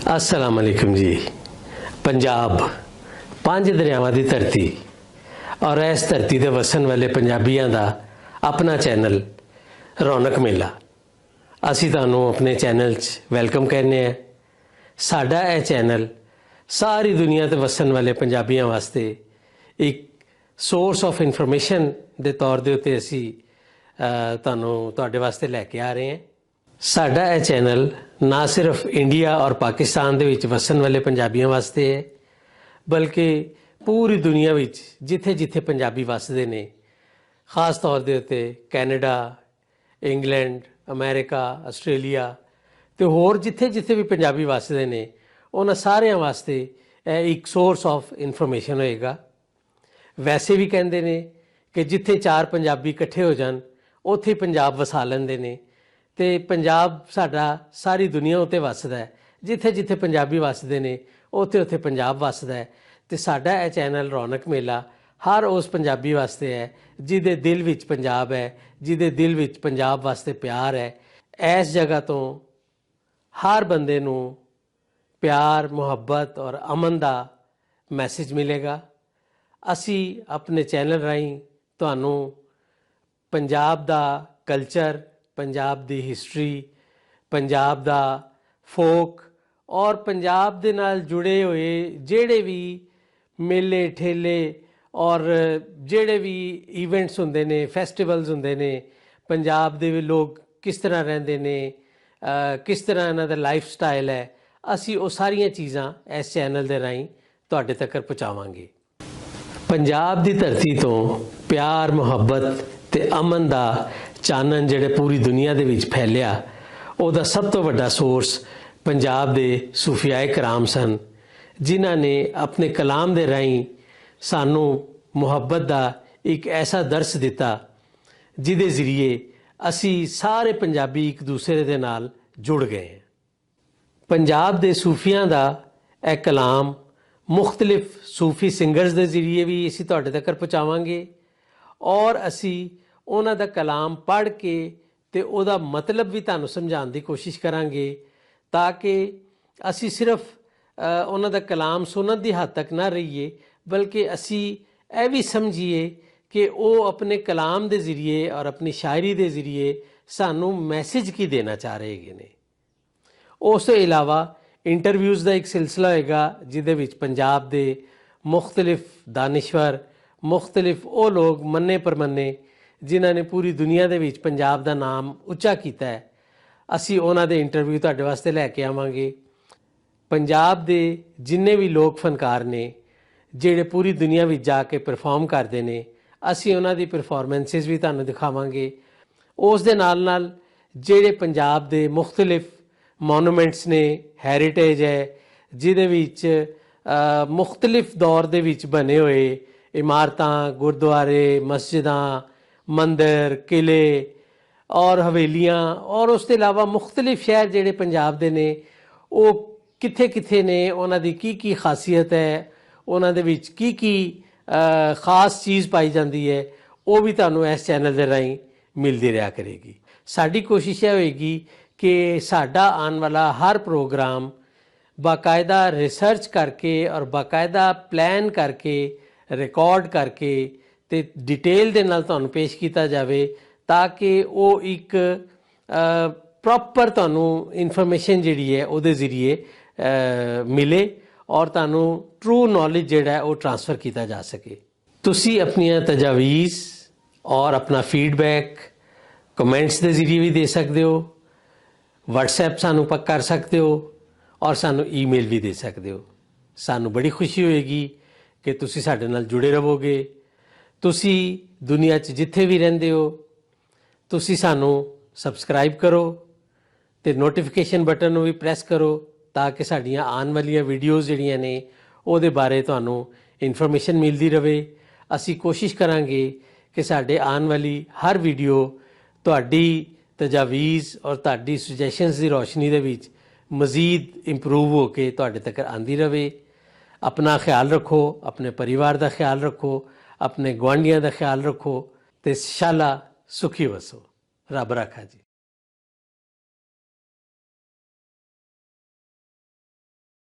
अस्सलाम वालेकुम जी। पंजाब पंज दरियावां दी धरती और इस धरती दे वसन वाले पंजाबियों का अपना चैनल रौनक मेला। असी तुहानूं अपने चैनल च वैलकम कहने हैं। साडा यह चैनल सारी दुनिया ते वसन वाले पंजाबियों वास्ते एक सोर्स ऑफ इन्फॉर्मेशन के तौर के उत्ते असी तुहानूं तुहाडे वास्ते लैके आ रहे हैं। साडा यह चैनल ना सिर्फ इंडिया और पाकिस्तान दे विच वसन वाले पंजाबियों वास्ते है, बल्कि पूरी दुनिया विच जिथे जिथे पंजाबी वसदे ने, खास तौर के उत्ते कैनेडा, इंग्लैंड, अमेरिका, आस्ट्रेलिया तो होर जिथे जिथे भी पंजाबी वसदे ने, उन्हां सारिਆਂ वास्ते एक सोर्स ऑफ इन्फॉर्मेशन होएगा। वैसे भी कहते हैं कि जिथे चार पंजाबी इकट्ठे हो जान उत्थे पंजाब वसा लेंदे ने, ते पंजाब साडा सारी दुनिया उत्ते वसदा है। जिथे जिथे पंजाबी वसदे ने उत्थे उत्थे पंजाब वसदा है। ते साडा यह चैनल रौनक मेला हर उस पंजाबी वास्ते है जिहदे दिल विच पंजाब है, जिहदे दिल विच पंजाब वास्ते प्यार है। इस जगह तो हर बंदे नूं प्यार, मुहब्बत और अमन का मैसेज मिलेगा। असी अपने चैनल राहीं तुहानूं पंजाब दा कल्चर, पंजाब दी हिस्टरी, पंजाब दा फोक और पंजाब दे नाल जुड़े हुए जेड़े भी मेले ठेले और जेड़े भी इवेंट्स हुंदे ने, फैसटिवल्स हुंदे ने, पंजाब दे भी लोग किस तरह रहिंदे ने, किस तरह इन्हां दा लाइफ स्टाइल है, असी वो सारियां चीज़ां इस चैनल दे राहीं तुहाडे तक पहुँचावांगे। पंजाब दी धरती तो प्यार, मुहब्बत ते अमन दा चानन जिहड़े पूरी दुनिया दे विच फैलिया, उहदा सब तो वड्डा सोर्स पंजाब दे सूफियाए कराम सन, जिन्हां ने अपने कलाम दे राहीं सानू मुहब्बत दा एक ऐसा दर्स दिता जिहदे जरिए असी सारे पंजाबी एक दूसरे दे नाल जुड़ गए हैं। पंजाब दे सूफियां दा यह कलाम मुख्तलिफ सूफी सिंगर्स के जरिए भी असी तुहाडे तक पहुँचावांगे और असी उन्हां दा कलाम पढ़ के ते उहदा मतलब भी तुहानूं समझाउण दी कोशिश करांगे, ताकि असी सिर्फ उन्हां दा कलाम सुनन दी हद तक ना रहिए, बल्कि असी यह भी समझिए कि वो अपने कलाम के जरिए और अपनी शायरी के जरिए सानू मैसेज की देना चाह रहे हैं। उस तो इलावा इंटरव्यूज़ का एक सिलसिला होएगा जिहदे विच पंजाब दे मुख्तलिफ दानिश्वर, मुख्तलिफ वो लोग मन्ने परमन्ने जिन्हां ने पूरी दुनिया दे विच पंजाब दा नाम उच्चा कीता है, असी उन्हां दे इंटरव्यू तुहाडे वास्ते लैके आवांगे। पंजाब दे जिन्ने भी लोक फनकार ने जिहड़े पूरी दुनिया विच जाके परफॉर्म करते हैं, असी उन्हां दी परफॉर्मेंसिस भी तुहानूं दिखावांगे। उस दे नाल नाल जिहड़े पंजाब दे मुख्तलिफ मोनूमेंट्स ने, हैरीटेज है जिहदे विच मुख्तलिफ दौर दे विच बने हुए इमारतां, गुरुद्वारे, मस्जिदां, मंदिर, किले और हवेलियां और उसके अलावा मुख्तलिफ शहर जिहड़े पंजाब दे ने वो कित्थे कित्थे ने, उन्हां दी की खासियत है, उन्हां दे विच की खास चीज़ पाई जाती है, वो भी तुहानूं इस चैनल के राहीं मिलती रहा करेगी। साडी कोशिश यह होएगी कि साडा आने वाला हर प्रोग्राम बाकायदा रिसर्च करके और बाकायदा प्लान करके रिकॉर्ड करके ते डिटेल दे नाल तुहानूं पेश किया जाए, ताकि वो एक प्रॉपर तुहानूं इन्फॉर्मेशन जिहड़ी है उहदे जरिए मिले और तुहानूं ट्रू नॉलेज जिहड़ा है वो ट्रांसफर किया जा सके। तुसी अपनियां तजावीज़ और अपना फीडबैक कमेंट्स के जरिए भी दे सकते हो, व्हाट्सएप सानूं कर सकते हो और सानूं ईमेल भी दे सकते हो। सानूं बड़ी खुशी होएगी कि तुसी साडे नाल जुड़े रहोगे। तुसी दुनिया च जिथे भी रहिंदे हो, तुसी सानूं सबसक्राइब करो ते नोटिफिकेशन बटन भी प्रेस करो, ताकि साड़ियाँ आने वाली वीडियोज़ जिहड़ियां ने उहदे बारे तुहानूं इन्फॉर्मेशन मिलती रहे। असी कोशिश करांगे कि साडे आने वाली हर वीडियो तुहाडी तजावीज़ और तुहाडी सुजैशनस की रोशनी दे विच मज़ीद इंप्रूव हो के तुहाडे तक आंदी रहे। अपना ख्याल रखो, अपने परिवार का ख्याल रखो, अपने गुआंढियों का ख्याल रखो, तो इंशाअल्लाह सुखी वसो। रब रखा जी।